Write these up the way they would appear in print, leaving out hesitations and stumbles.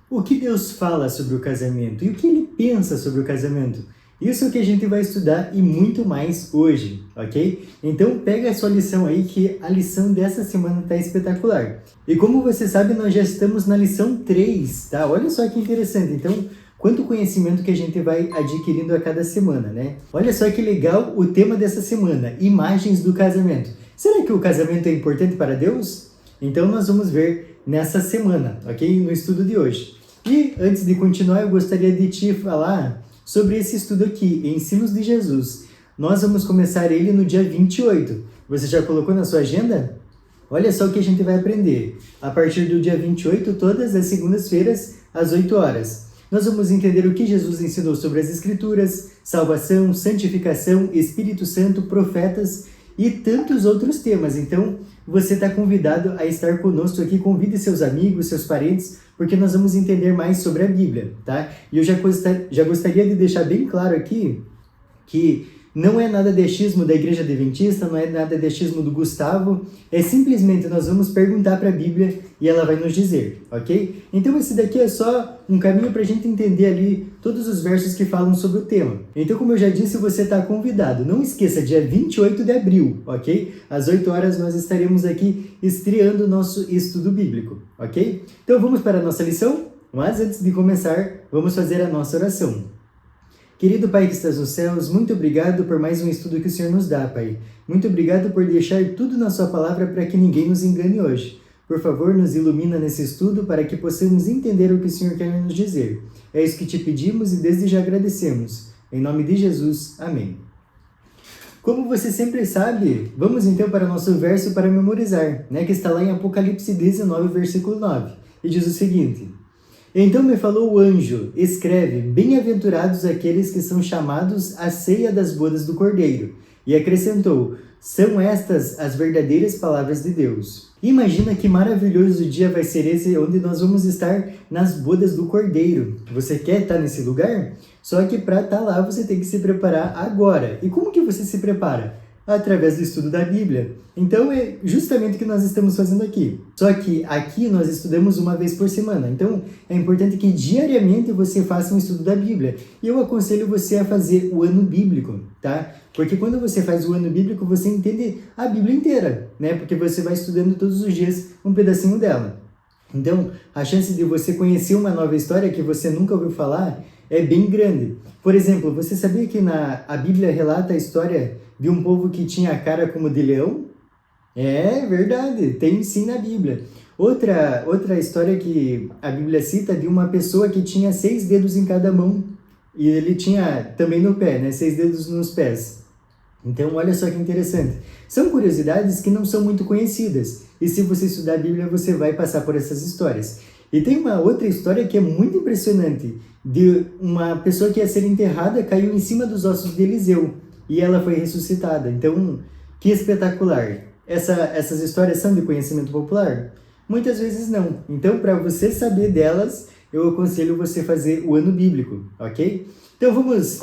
O que Deus fala sobre o casamento e o que Ele pensa sobre o casamento? Isso é o que a gente vai estudar e muito mais hoje, ok? Então pega a sua lição aí, que a lição dessa semana está espetacular. E como você sabe, nós já estamos na lição 3, tá? Olha só que interessante. Então, quanto conhecimento que a gente vai adquirindo a cada semana, né? Olha só que legal o tema dessa semana, imagens do casamento. Será que o casamento é importante para Deus? Então nós vamos ver nessa semana, ok? No estudo de hoje. E antes de continuar, eu gostaria de te falar sobre esse estudo aqui, Ensinos de Jesus. Nós vamos começar ele no dia 28. Você já colocou na sua agenda? Olha só o que a gente vai aprender. A partir do dia 28, todas as segundas-feiras, às 8 horas. Nós vamos entender o que Jesus ensinou sobre as Escrituras, salvação, santificação, Espírito Santo, profetas e tantos outros temas. Então, você está convidado a estar conosco aqui. Convide seus amigos, seus parentes, porque nós vamos entender mais sobre a Bíblia, tá? E eu já gostaria de deixar bem claro aqui que não é nada de achismo da Igreja Adventista, não é nada de achismo do Gustavo, é simplesmente nós vamos perguntar para a Bíblia e ela vai nos dizer, ok? Então esse daqui é só um caminho para a gente entender ali todos os versos que falam sobre o tema. Então, como eu já disse, você está convidado. Não esqueça, dia 28 de abril, ok? Às 8 horas nós estaremos aqui estreando o nosso estudo bíblico, ok? Então vamos para a nossa lição? Mas antes de começar, vamos fazer a nossa oração. Querido Pai que estás nos céus, muito obrigado por mais um estudo que o Senhor nos dá, Pai. Muito obrigado por deixar tudo na sua palavra para que ninguém nos engane hoje. Por favor, nos ilumina nesse estudo para que possamos entender o que o Senhor quer nos dizer. É isso que te pedimos e desde já agradecemos. Em nome de Jesus, amém. Como você sempre sabe, vamos então para o nosso verso para memorizar, que está lá em Apocalipse 19, versículo 9. E diz o seguinte: Então me falou o anjo, escreve, bem-aventurados aqueles que são chamados à ceia das bodas do Cordeiro. E acrescentou, são estas as verdadeiras palavras de Deus. Imagina que maravilhoso dia vai ser esse, onde nós vamos estar nas bodas do Cordeiro. Você quer estar nesse lugar? Só que para estar lá você tem que se preparar agora. E como que você se prepara? Através do estudo da Bíblia. Então é justamente o que nós estamos fazendo aqui. Só que aqui nós estudamos uma vez por semana. Então é importante que diariamente você faça um estudo da Bíblia. E eu aconselho você a fazer o ano bíblico, tá? Porque quando você faz o ano bíblico, você entende a Bíblia inteira, Porque você vai estudando todos os dias um pedacinho dela. Então, a chance de você conhecer uma nova história que você nunca ouviu falar é bem grande. Por exemplo, você sabia que a Bíblia relata a história de um povo que tinha a cara como de leão? É verdade, tem sim na Bíblia. Outra história que a Bíblia cita de uma pessoa que tinha 6 dedos em cada mão. E ele tinha também no pé, 6 dedos nos pés. Então, olha só que interessante. São curiosidades que não são muito conhecidas. E se você estudar a Bíblia, você vai passar por essas histórias. E tem uma outra história que é muito impressionante. De uma pessoa que ia ser enterrada, caiu em cima dos ossos de Eliseu. E ela foi ressuscitada. Então, que espetacular. Essas histórias são de conhecimento popular? Muitas vezes não. Então, para você saber delas, eu aconselho você fazer o ano bíblico, ok? Então, vamos,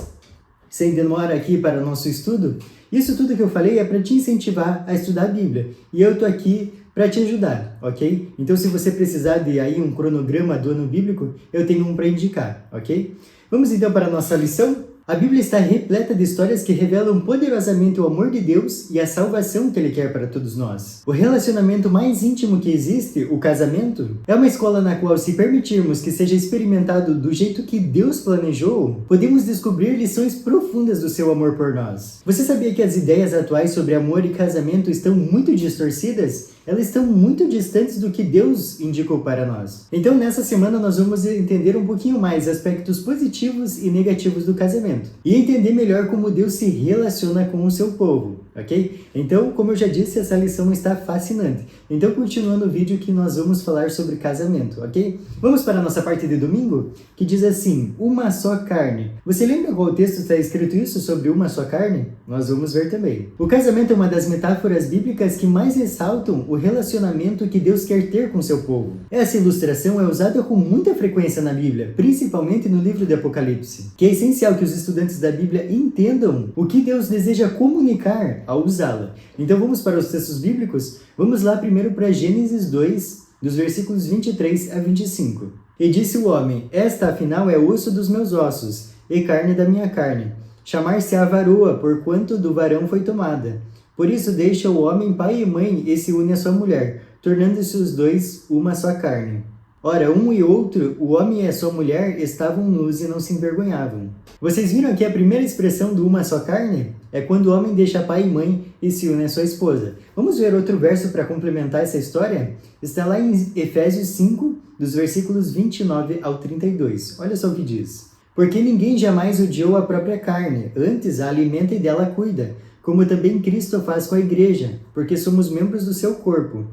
sem demora aqui para o nosso estudo. Isso tudo que eu falei é para te incentivar a estudar a Bíblia. E eu estou aqui para te ajudar, ok? Então, se você precisar de aí um cronograma do ano bíblico, eu tenho um para indicar, ok? Vamos então para a nossa lição? A Bíblia está repleta de histórias que revelam poderosamente o amor de Deus e a salvação que Ele quer para todos nós. O relacionamento mais íntimo que existe, o casamento, é uma escola na qual, se permitirmos que seja experimentado do jeito que Deus planejou, podemos descobrir lições profundas do seu amor por nós. Você sabia que as ideias atuais sobre amor e casamento estão muito distorcidas? Elas estão muito distantes do que Deus indicou para nós. Então, nessa semana, nós vamos entender um pouquinho mais aspectos positivos e negativos do casamento. E entender melhor como Deus se relaciona com o seu povo, ok? Então, como eu já disse, essa lição está fascinante. Então, continuando o vídeo que nós vamos falar sobre casamento, ok? Vamos para a nossa parte de domingo, que diz assim, uma só carne. Você lembra qual texto está escrito isso sobre uma só carne? Nós vamos ver também. O casamento é uma das metáforas bíblicas que mais ressaltam o relacionamento que Deus quer ter com seu povo. Essa ilustração é usada com muita frequência na Bíblia, principalmente no livro de Apocalipse, que é essencial que os estudantes da Bíblia entendam o que Deus deseja comunicar ao usá-la. Então vamos para os textos bíblicos? Vamos lá primeiro para Gênesis 2, dos versículos 23 a 25. E disse o homem: esta afinal é osso dos meus ossos, e carne da minha carne. Chamar-se-á varoa, porquanto do varão foi tomada. Por isso deixa o homem pai e mãe, e se une à sua mulher, tornando-se os dois uma só carne. Ora, um e outro, o homem e a sua mulher, estavam nus e não se envergonhavam. Vocês viram aqui a primeira expressão do uma só carne? É quando o homem deixa pai e mãe e se une à sua esposa. Vamos ver outro verso para complementar essa história? Está lá em Efésios 5, dos versículos 29 ao 32. Olha só o que diz. Porque ninguém jamais odiou a própria carne, antes a alimenta e dela cuida, como também Cristo faz com a igreja, porque somos membros do seu corpo.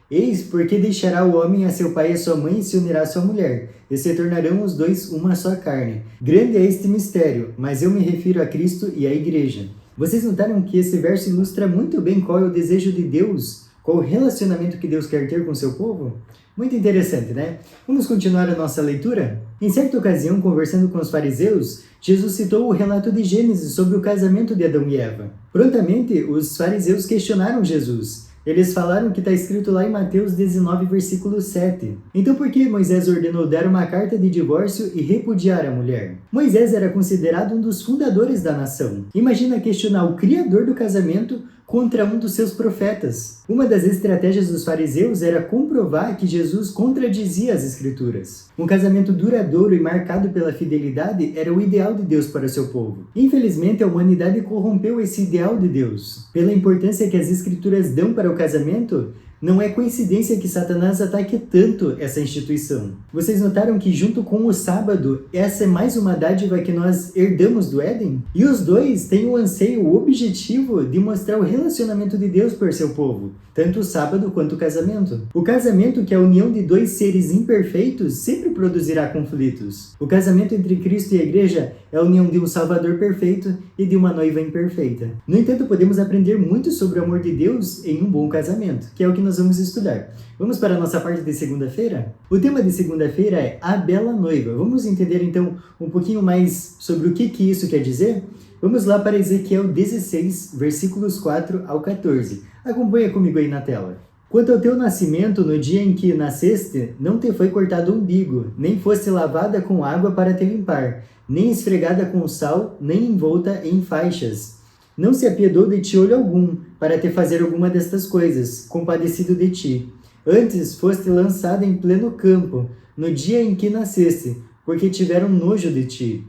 Eis porque deixará o homem a seu pai e a sua mãe e se unirá à sua mulher, e se tornarão os dois uma só carne. Grande é este mistério, mas eu me refiro a Cristo e à igreja. Vocês notaram que esse verso ilustra muito bem qual é o desejo de Deus, qual o relacionamento que Deus quer ter com o seu povo? Muito interessante, né? Vamos continuar a nossa leitura? Em certa ocasião, conversando com os fariseus, Jesus citou o relato de Gênesis sobre o casamento de Adão e Eva. Prontamente, os fariseus questionaram Jesus. Eles falaram que está escrito lá em Mateus 19, versículo 7. Então por que Moisés ordenou dar uma carta de divórcio e repudiar a mulher? Moisés era considerado um dos fundadores da nação. Imagina questionar o criador do casamento contra um dos seus profetas. Uma das estratégias dos fariseus era comprovar que Jesus contradizia as escrituras. Um casamento duradouro e marcado pela fidelidade era o ideal de Deus para o seu povo. Infelizmente, a humanidade corrompeu esse ideal de Deus. Pela importância que as escrituras dão para o casamento, não é coincidência que Satanás ataque tanto essa instituição. Vocês notaram que junto com o sábado, essa é mais uma dádiva que nós herdamos do Éden? E os dois têm o anseio, o objetivo de mostrar o relacionamento de Deus por seu povo, tanto o sábado quanto o casamento. O casamento, que é a união de dois seres imperfeitos, sempre produzirá conflitos. O casamento entre Cristo e a igreja é a união de um Salvador perfeito e de uma noiva imperfeita. No entanto, podemos aprender muito sobre o amor de Deus em um bom casamento, que é o que nós vamos estudar. Vamos para a nossa parte de segunda-feira? O tema de segunda-feira é a bela noiva. Vamos entender então um pouquinho mais sobre o que isso quer dizer? Vamos lá para Ezequiel 16, versículos 4 ao 14. Acompanha comigo aí na tela. Quanto ao teu nascimento, no dia em que nasceste, não te foi cortado o umbigo, nem foste lavada com água para te limpar, nem esfregada com sal, nem envolta em faixas. Não se apiedou de ti olho algum, para te fazer alguma destas coisas, compadecido de ti. Antes foste lançada em pleno campo, no dia em que nasceste, porque tiveram nojo de ti.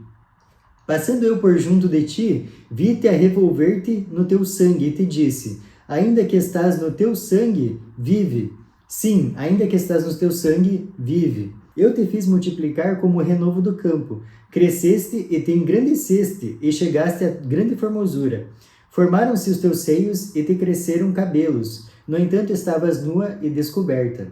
Passando eu por junto de ti, vi-te a revolver-te no teu sangue, e te disse, ainda que estás no teu sangue, vive. Sim, ainda que estás no teu sangue, vive. Eu te fiz multiplicar como o renovo do campo. Cresceste e te engrandeceste, e chegaste a grande formosura. Formaram-se os teus seios e te cresceram cabelos. No entanto, estavas nua e descoberta.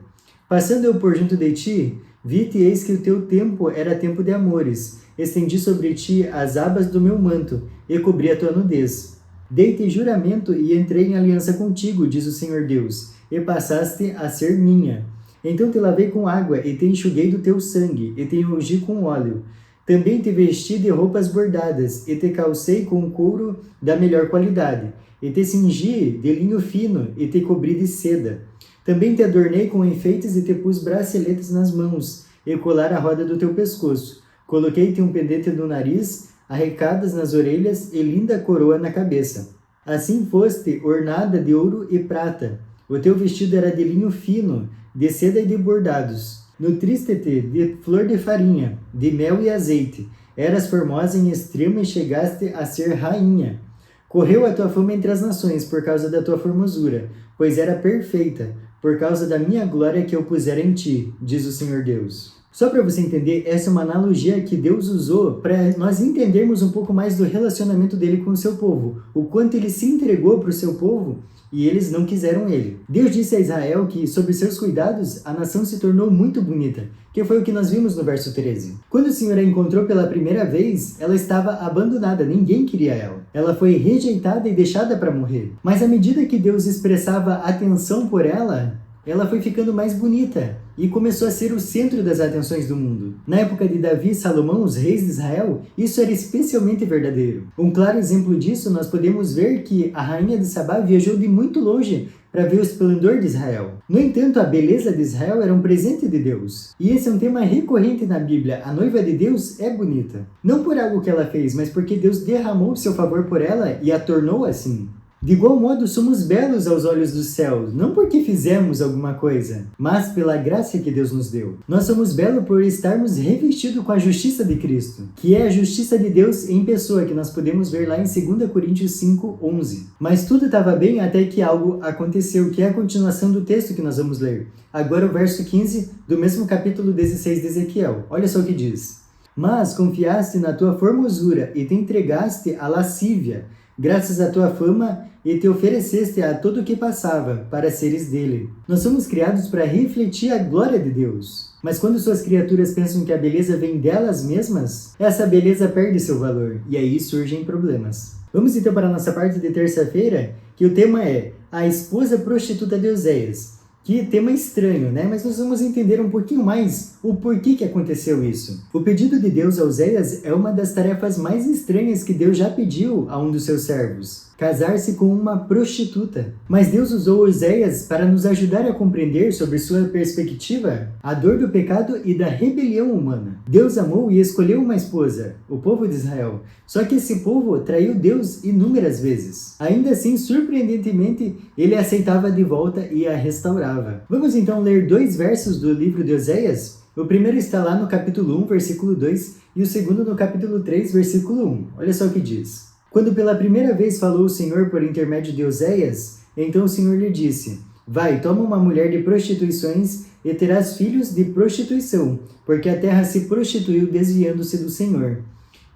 Passando eu por junto de ti, vi-te eis que o teu tempo era tempo de amores. Estendi sobre ti as abas do meu manto, e cobri a tua nudez. Dei-te juramento e entrei em aliança contigo, diz o Senhor Deus, e passaste a ser minha. Então te lavei com água, e te enxuguei do teu sangue, e te ungi com óleo. Também te vesti de roupas bordadas, e te calcei com couro da melhor qualidade, e te cingi de linho fino, e te cobri de seda. Também te adornei com enfeites, e te pus braceletes nas mãos, e colar a roda do teu pescoço. Coloquei-te um pendente no nariz, arrecadas nas orelhas, e linda coroa na cabeça. Assim foste ornada de ouro e prata. O teu vestido era de linho fino, de seda e de bordados. Nutriste-te de flor de farinha, de mel e azeite. Eras formosa em extremo e chegaste a ser rainha. Correu a tua fama entre as nações por causa da tua formosura, pois era perfeita, por causa da minha glória que eu pusera em ti, diz o Senhor Deus. Só para você entender, essa é uma analogia que Deus usou para nós entendermos um pouco mais do relacionamento dele com o seu povo, o quanto ele se entregou para o seu povo e eles não quiseram ele. Deus disse a Israel que, sob seus cuidados, a nação se tornou muito bonita, que foi o que nós vimos no verso 13. Quando o Senhor a encontrou pela primeira vez, ela estava abandonada, ninguém queria ela. Ela foi rejeitada e deixada para morrer. Mas à medida que Deus expressava atenção por ela foi ficando mais bonita e começou a ser o centro das atenções do mundo. Na época de Davi e Salomão, os reis de Israel, isso era especialmente verdadeiro. Um claro exemplo disso, nós podemos ver que a rainha de Sabá viajou de muito longe para ver o esplendor de Israel. No entanto, a beleza de Israel era um presente de Deus. E esse é um tema recorrente na Bíblia. A noiva de Deus é bonita. Não por algo que ela fez, mas porque Deus derramou seu favor por ela e a tornou assim. De igual modo, somos belos aos olhos dos céus, não porque fizemos alguma coisa, mas pela graça que Deus nos deu. Nós somos belos por estarmos revestidos com a justiça de Cristo, que é a justiça de Deus em pessoa, que nós podemos ver lá em 2 Coríntios 5:11. Mas tudo estava bem até que algo aconteceu, que é a continuação do texto que nós vamos ler. Agora o verso 15 do mesmo capítulo 16 de Ezequiel. Olha só o que diz. Mas confiaste na tua formosura e te entregaste à lascívia, graças à tua fama, e te ofereceste a todo o que passava, para seres dele. Nós somos criados para refletir a glória de Deus. Mas quando suas criaturas pensam que a beleza vem delas mesmas, essa beleza perde seu valor, e aí surgem problemas. Vamos então para a nossa parte de terça-feira, que o tema é a esposa prostituta de Oséias. Que tema estranho, né? Mas nós vamos entender um pouquinho mais o porquê que aconteceu isso. O pedido de Deus a Oséias é uma das tarefas mais estranhas que Deus já pediu a um dos seus servos. Casar-se com uma prostituta. Mas Deus usou Oséias para nos ajudar a compreender sobre sua perspectiva a dor do pecado e da rebelião humana. Deus amou e escolheu uma esposa, o povo de Israel. Só que esse povo traiu Deus inúmeras vezes. Ainda assim, surpreendentemente, ele a aceitava de volta e a restaurava. Vamos então ler 2 versos do livro de Oséias. O primeiro está lá no capítulo 1, versículo 2, e o segundo no capítulo 3, versículo 1. Olha só o que diz. Quando pela primeira vez falou o Senhor por intermédio de Oséias, então o Senhor lhe disse: Vai, toma uma mulher de prostituições e terás filhos de prostituição, porque a terra se prostituiu desviando-se do Senhor.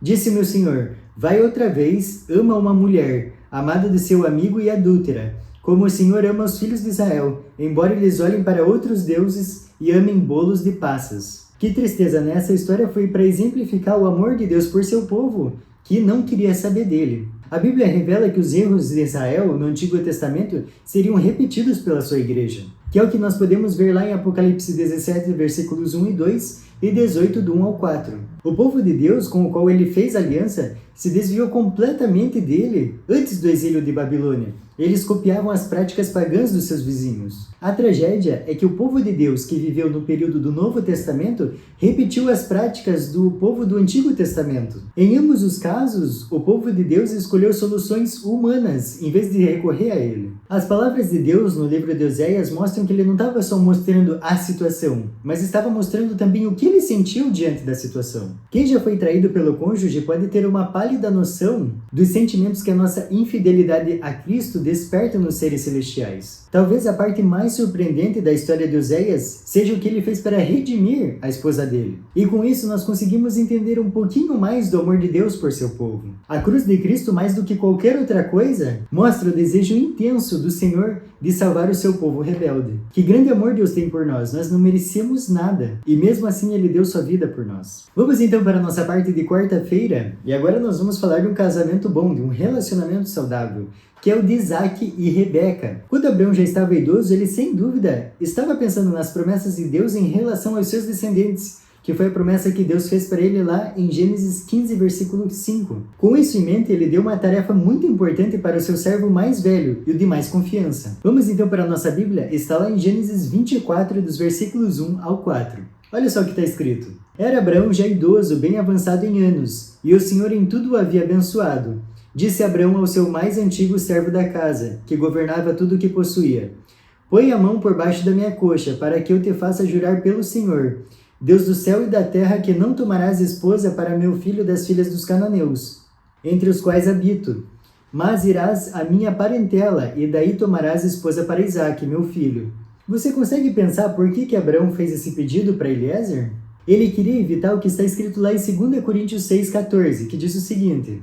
Disse-me o Senhor: Vai outra vez, ama uma mulher, amada de seu amigo e adúltera, como o Senhor ama os filhos de Israel, embora eles olhem para outros deuses e amem bolos de passas. Que tristeza, né? Essa história foi para exemplificar o amor de Deus por seu povo, que não queria saber dele. A Bíblia revela que os erros de Israel no Antigo Testamento seriam repetidos pela sua igreja, que é o que nós podemos ver lá em Apocalipse 17, versículos 1 e 2 e 18, do 1 ao 4. O povo de Deus, com o qual ele fez aliança, se desviou completamente dele antes do exílio de Babilônia. Eles copiavam as práticas pagãs dos seus vizinhos. A tragédia é que o povo de Deus, que viveu no período do Novo Testamento, repetiu as práticas do povo do Antigo Testamento. Em ambos os casos, o povo de Deus escolheu soluções humanas, em vez de recorrer a ele. As palavras de Deus no livro de Oséias mostram que ele não estava só mostrando a situação, mas estava mostrando também o que ele sentiu diante da situação. Quem já foi traído pelo cônjuge pode ter uma pálida noção dos sentimentos que a nossa infidelidade a Cristo desperta nos seres celestiais. Talvez a parte mais surpreendente da história de Oséias seja o que ele fez para redimir a esposa dele. E com isso nós conseguimos entender um pouquinho mais do amor de Deus por seu povo. A cruz de Cristo, mais do que qualquer outra coisa, mostra o desejo intenso do Senhor de salvar o seu povo rebelde. Que grande amor Deus tem por nós, nós não merecemos nada, e mesmo assim Ele deu sua vida por nós. Vamos então para a nossa parte de quarta-feira, e agora nós vamos falar de um casamento bom, de um relacionamento saudável, que é o de Isaac e Rebeca. Quando Abraão já estava idoso, ele sem dúvida estava pensando nas promessas de Deus em relação aos seus descendentes, que foi a promessa que Deus fez para ele lá em Gênesis 15, versículo 5. Com isso em mente, ele deu uma tarefa muito importante para o seu servo mais velho e o de mais confiança. Vamos então para a nossa Bíblia, está lá em Gênesis 24, dos versículos 1 ao 4. Olha só o que está escrito. Era Abraão já idoso, bem avançado em anos, e o Senhor em tudo o havia abençoado. Disse Abraão ao seu mais antigo servo da casa, que governava tudo o que possuía: Põe a mão por baixo da minha coxa, para que eu te faça jurar pelo Senhor, Deus do céu e da terra, que não tomarás esposa para meu filho das filhas dos cananeus, entre os quais habito, mas irás à minha parentela, e daí tomarás esposa para Isaque, meu filho. Você consegue pensar por que Abraão fez esse pedido para Eliezer? Ele queria evitar o que está escrito lá em 2 Coríntios 6,14, que diz o seguinte: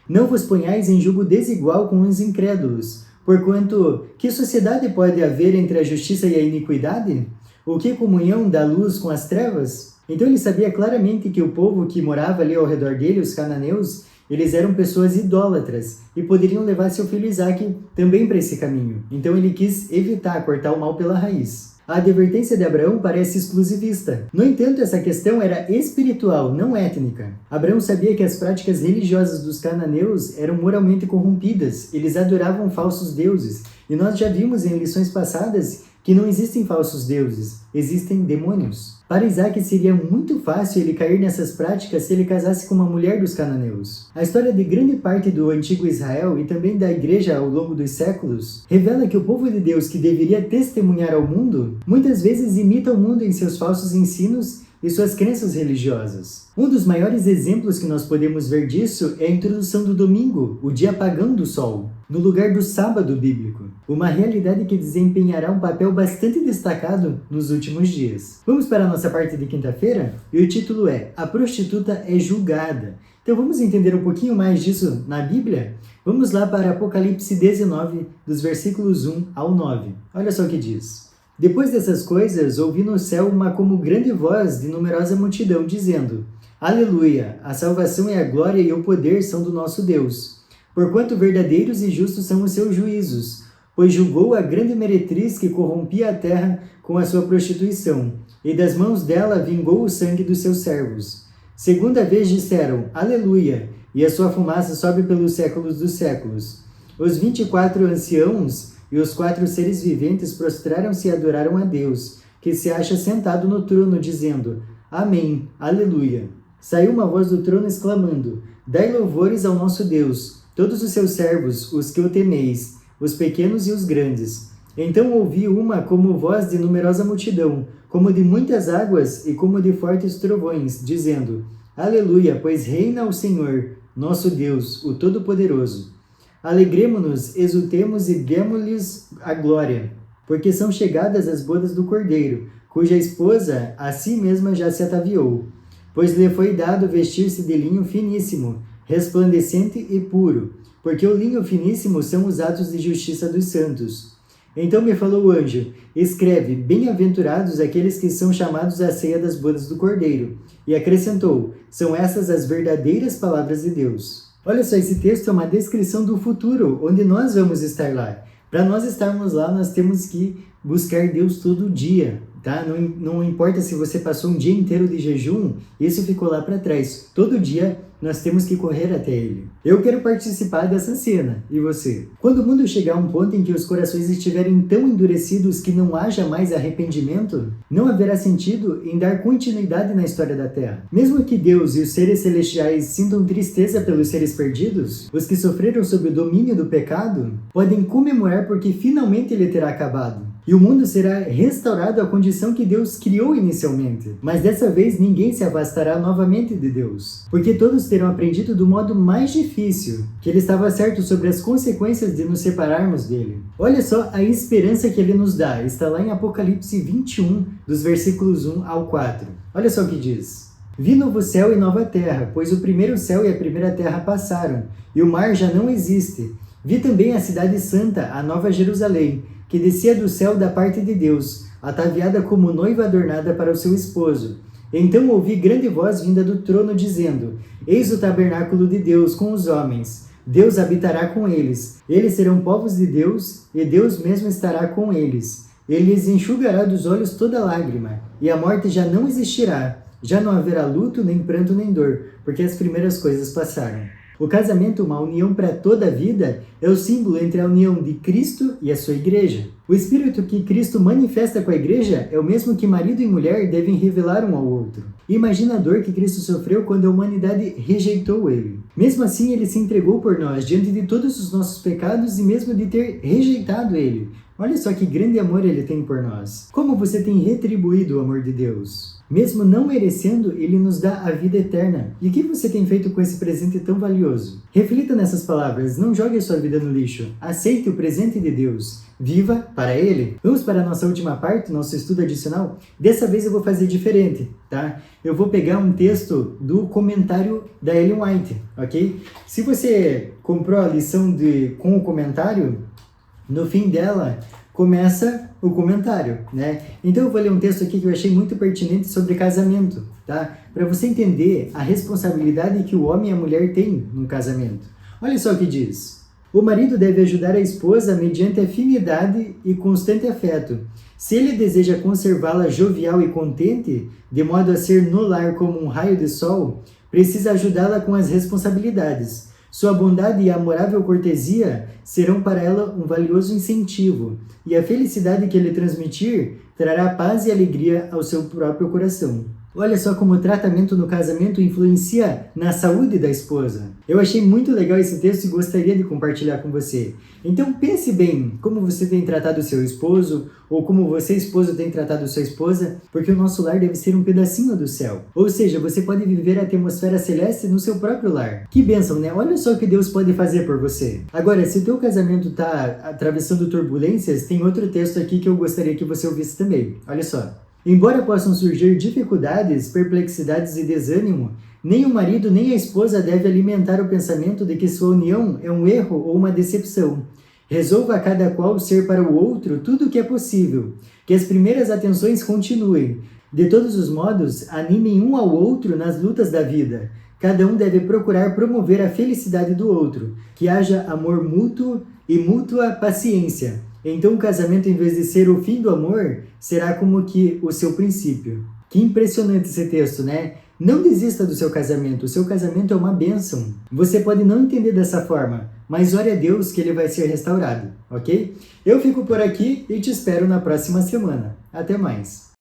Não vos ponhais em julgo desigual com os incrédulos, porquanto que sociedade pode haver entre a justiça e a iniquidade? Ou que comunhão da luz com as trevas? Então ele sabia claramente que o povo que morava ali ao redor dele, os cananeus, eles eram pessoas idólatras e poderiam levar seu filho Isaque também para esse caminho. Então ele quis evitar cortar o mal pela raiz. A advertência de Abraão parece exclusivista. No entanto, essa questão era espiritual, não étnica. Abraão sabia que as práticas religiosas dos cananeus eram moralmente corrompidas. Eles adoravam falsos deuses. E nós já vimos em lições passadas que não existem falsos deuses, existem demônios. Para Isaac seria muito fácil ele cair nessas práticas se ele casasse com uma mulher dos cananeus. A história de grande parte do antigo Israel e também da igreja ao longo dos séculos revela que o povo de Deus, que deveria testemunhar ao mundo, muitas vezes imita o mundo em seus falsos ensinos e suas crenças religiosas. Um dos maiores exemplos que nós podemos ver disso é a introdução do domingo, o dia pagão do sol, no lugar do sábado bíblico, uma realidade que desempenhará um papel bastante destacado nos últimos dias. Vamos para a nossa parte de quinta-feira? E o título é A Prostituta é Julgada. Então vamos entender um pouquinho mais disso na Bíblia? Vamos lá para Apocalipse 19, dos versículos 1 ao 9. Olha só o que diz. Depois dessas coisas, ouvi no céu uma como grande voz de numerosa multidão, dizendo: Aleluia! A salvação e a glória e o poder são do nosso Deus. Porquanto verdadeiros e justos são os seus juízos, pois julgou a grande meretriz que corrompia a terra com a sua prostituição, e das mãos dela vingou o sangue dos seus servos. Segunda vez disseram: Aleluia! E a sua fumaça sobe pelos séculos dos séculos. Os 24 anciãos e os 4 seres viventes prostraram-se e adoraram a Deus, que se acha sentado no trono, dizendo: Amém, Aleluia. Saiu uma voz do trono exclamando: Dai louvores ao nosso Deus, todos os seus servos, os que o temeis, os pequenos e os grandes. Então ouvi uma como voz de numerosa multidão, como de muitas águas e como de fortes trovões, dizendo: Aleluia, pois reina o Senhor, nosso Deus, o Todo-Poderoso. Alegremo-nos, exultemos e demo-lhes a glória, porque são chegadas as bodas do Cordeiro, cuja esposa a si mesma já se ataviou. Pois lhe foi dado vestir-se de linho finíssimo, resplandecente e puro, porque o linho finíssimo são os atos de justiça dos santos. Então me falou o anjo: escreve, bem-aventurados aqueles que são chamados à ceia das bodas do Cordeiro. E acrescentou: são essas as verdadeiras palavras de Deus. Olha só, esse texto é uma descrição do futuro, onde nós vamos estar lá. Para nós estarmos lá, nós temos que buscar Deus todo dia, tá? Não importa se você passou um dia inteiro de jejum, isso ficou lá para trás. Todo dia nós temos que correr até Ele. Eu quero participar dessa cena, e você? Quando o mundo chegar a um ponto em que os corações estiverem tão endurecidos que não haja mais arrependimento, não haverá sentido em dar continuidade na história da Terra. Mesmo que Deus e os seres celestiais sintam tristeza pelos seres perdidos, os que sofreram sob o domínio do pecado podem comemorar porque finalmente ele terá acabado. E o mundo será restaurado à condição que Deus criou inicialmente. Mas dessa vez ninguém se afastará novamente de Deus, porque todos terão aprendido do modo mais difícil, que Ele estava certo sobre as consequências de nos separarmos dele. Olha só a esperança que Ele nos dá, está lá em Apocalipse 21, dos versículos 1 ao 4. Olha só o que diz. Vi novo céu e nova terra, pois o primeiro céu e a primeira terra passaram, e o mar já não existe. Vi também a cidade santa, a nova Jerusalém, que descia do céu da parte de Deus, ataviada como noiva adornada para o seu esposo. Então ouvi grande voz vinda do trono, dizendo: Eis o tabernáculo de Deus com os homens. Deus habitará com eles. Eles serão povos de Deus, e Deus mesmo estará com eles. Ele lhes enxugará dos olhos toda lágrima, e a morte já não existirá. Já não haverá luto, nem pranto, nem dor, porque as primeiras coisas passaram. O casamento, uma união para toda a vida, é o símbolo entre a união de Cristo e a sua igreja. O espírito que Cristo manifesta com a igreja é o mesmo que marido e mulher devem revelar um ao outro. Imagina a dor que Cristo sofreu quando a humanidade rejeitou ele. Mesmo assim, ele se entregou por nós, diante de todos os nossos pecados e mesmo de ter rejeitado ele. Olha só que grande amor ele tem por nós. Como você tem retribuído o amor de Deus? Mesmo não merecendo, Ele nos dá a vida eterna. E o que você tem feito com esse presente tão valioso? Reflita nessas palavras, não jogue a sua vida no lixo. Aceite o presente de Deus. Viva para Ele. Vamos para a nossa última parte, nosso estudo adicional? Dessa vez eu vou fazer diferente, tá? Eu vou pegar um texto do comentário da Ellen White, ok? Se você comprou a lição com o comentário, no fim dela começa o comentário, né? Então eu vou ler um texto aqui que eu achei muito pertinente sobre casamento, tá? Para você entender a responsabilidade que o homem e a mulher têm no casamento. Olha só o que diz. O marido deve ajudar a esposa mediante afinidade e constante afeto. Se ele deseja conservá-la jovial e contente, de modo a ser no lar como um raio de sol, precisa ajudá-la com as responsabilidades. Sua bondade e amorável cortesia serão para ela um valioso incentivo, e a felicidade que ele transmitir trará paz e alegria ao seu próprio coração. Olha só como o tratamento no casamento influencia na saúde da esposa. Eu achei muito legal esse texto e gostaria de compartilhar com você. Então pense bem como você tem tratado o seu esposo, ou como você, esposo, tem tratado sua esposa, porque o nosso lar deve ser um pedacinho do céu. Ou seja, você pode viver a atmosfera celeste no seu próprio lar. Que bênção, né? Olha só o que Deus pode fazer por você. Agora, se o teu casamento está atravessando turbulências, tem outro texto aqui que eu gostaria que você ouvisse também. Olha só. Embora possam surgir dificuldades, perplexidades e desânimo, nem o marido nem a esposa deve alimentar o pensamento de que sua união é um erro ou uma decepção. Resolva a cada qual ser para o outro tudo o que é possível, que as primeiras atenções continuem. De todos os modos, animem um ao outro nas lutas da vida. Cada um deve procurar promover a felicidade do outro, que haja amor mútuo e mútua paciência. Então o casamento, em vez de ser o fim do amor, será como que o seu princípio. Que impressionante esse texto, né? Não desista do seu casamento. O seu casamento é uma bênção. Você pode não entender dessa forma, mas ore a Deus que ele vai ser restaurado, ok? Eu fico por aqui e te espero na próxima semana. Até mais!